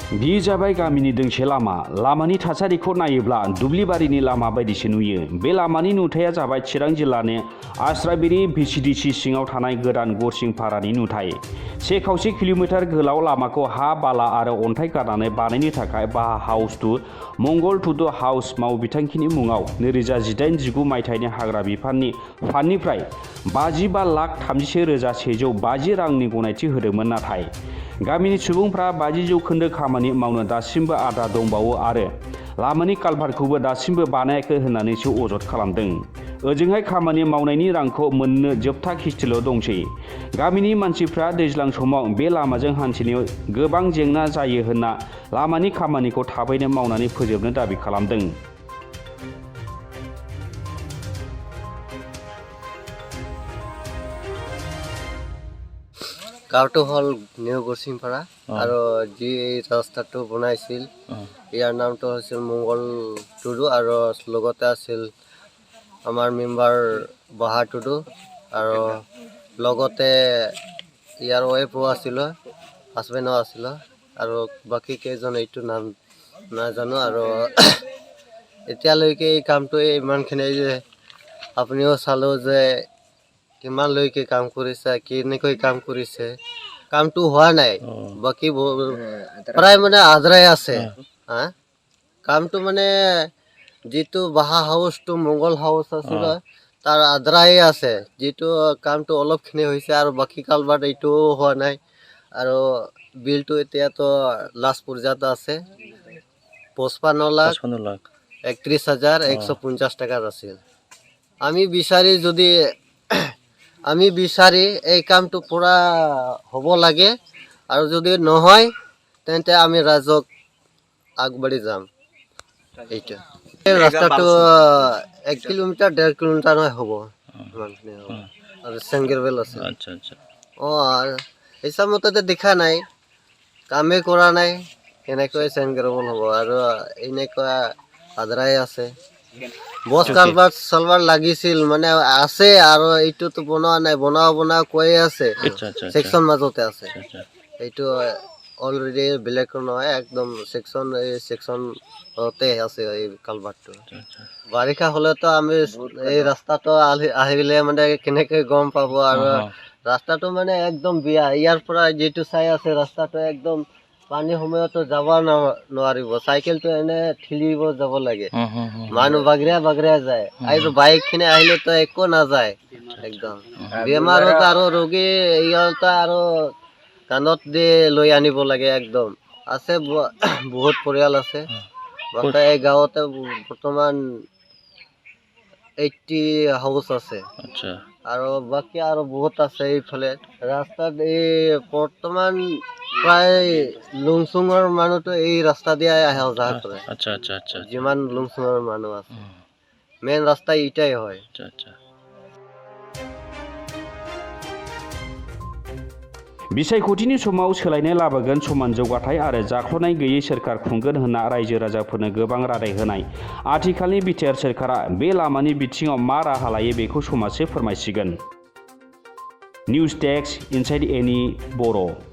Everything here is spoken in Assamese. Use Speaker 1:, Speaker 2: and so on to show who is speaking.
Speaker 1: बियो जाबाय गामिनि दोंसे लामानि थासारिखौ नायोब्ला दुब्लिबारिनि लामा बायदिसो नुयो। बे लामानि नुथाया जाबाय चिरां जिल्लानि आस्राबिरि भिसिडिसि सिङाव थानाय गोदान गरसिंपारानि नुथाय। 1.5 किल'मिटार गोलाव लामाखौ हा, बाला आरो अन्थाइ गारनानै बानायनो थाखाय बाहा हाउस टु मंगल टु द हाउस मावबिथांखिनि मुङाव 2018-19 मायथाइनि हाग्रा बिफाननि फान्डनिफ्राय 55,33,150 रांनि गनायथि होदोंमोन। नाथाय गामिनि सुबुंफ्रा 50% खामानि मावनो दासिमबो आद्रा दंबावो आरो लामानि कालभार्टखौबो दासिमबो बानायाखै होननानैसो अजद खालामदों। ओजोंहाय खामानि मावनायनि रांखौ मोननो जोबथा किस्तिल' दंसै। गामिनि मानसिफ्रा दैज्लां समाव बे लामाजों हान्थिनायाव गोबां जेंना जायो होनना लामानि खामानिखौ थाबैनो मावनानै फोजोबनो दाबि खालामदों।
Speaker 2: গাঁৱটো হ'ল নিউ গৰচিংপাৰা আৰু যি ৰাস্তাটো বনাইছিল ইয়াৰ নামটো হৈছিল মংগল টুডু আৰু লগতে আছিল আমাৰ মেম্বাৰ বাহা টুডু আৰু লগতে ইয়াৰ ৱাইফো আছিল, হাজবেণ্ডো আছিল আৰু বাকী কেইজন এইটো নাম নাজানো। আৰু এতিয়ালৈকে এই কামটো ইমানখিনি যে আপুনিও চালোঁ যে কিমানলৈকে কাম কৰিছে, কেনেকৈ কাম কৰিছে, কামটো হোৱা নাই, বাকী প্ৰায় মানে আধৰাই আছে। কামটো মানে যিটো বাহা হাউচ টু মংগল হাউচ আছিলে তাৰ আধৰাই আছে, যিটো কামটো অলপখিনি হৈছে আৰু বাকী কালভাৰ্ট এইটো হোৱা নাই। আৰু বিলটো এতিয়াতো লাষ্ট পৰ্যায়ত আছে 55,31,150 টকাত আছিল। আমি বিচাৰি এই কামটো পুৰা হ'ব লাগে আৰু যদি নহয় তেন্তে আমি ৰাইজক আগবাঢ়ি যাম। এইটো এই ৰাস্তাটো 1 কিলোমিটাৰ 1.5 কিলোমিটাৰ হ'ব ইমানখিনি হ'ব আৰু চেংগেৰবেল আছে। হিচাপমতে দেখা নাই, কামেই কৰা নাই, কেনেকৈ চেংগেৰবেল হ'ব আৰু এনেকুৱা আধৰাই আছে। বছ কালভাৰ্ট চালভাৰ লাগিছিল মানে আছে আৰু এইটোতো বনোৱা নাই, বনাও কৈ আছে, সেকশন মাজতে আছে। এইটো অলৰেডি বেলেগ নহয়, একদম সেকশনতে আছে এই কালভাৰ্টটো। বাৰিষা হ'লেতো আমি এই ৰাস্তাটো আহিলে মানে কেনেকৈ গম পাব আৰু ৰাস্তাটো মানে একদম বিয়া। ইয়াৰ পৰা যিটো চাই আছে ৰাস্তাটো একদম পানী সময়তো যাব নোৱাৰিব, চাইকেলটো এনে ঠেলিব যাব লাগে, মানুহ বাগৰিয়া যায়। আৰু বাইকখিনি আহিলেতো একো নাযায়, একদম বেমাৰত আৰু ৰোগী ইয়াতে আৰু কাণত দি লৈ আনিব লাগে। একদম আছে বহুত পৰিয়াল আছে, মাত্ৰ এই গাঁৱতে বৰ্তমান 80 হাউচ আছে আৰু বাকী আৰু বহুত আছে এইফালে ৰাস্তাত। এই বৰ্তমান প্ৰায় লুংচুঙৰ মানুহটো এই ৰাস্তা দিয়ে আহে অহা কৰে। যিমান লুংচুঙৰ মানুহ আছে মেইন রাস্তা এটাই হয়।
Speaker 1: बिसायख'थिनि समाव सोलायनाय लाबोगोन, समान जौगाथाय आरो जाख्ल'नाय गैयै सोरखार खुंगोन होनना रायजो राजाफोरनो गोबां रादाय होनाय आथिखालनि बिटिआर सोरखारा बे लामानि बिथिङाव मा राहा लायो बेखौ समाजसो फोरमायसिगोन। निउज डेस्क इनसाइड एनि बर'।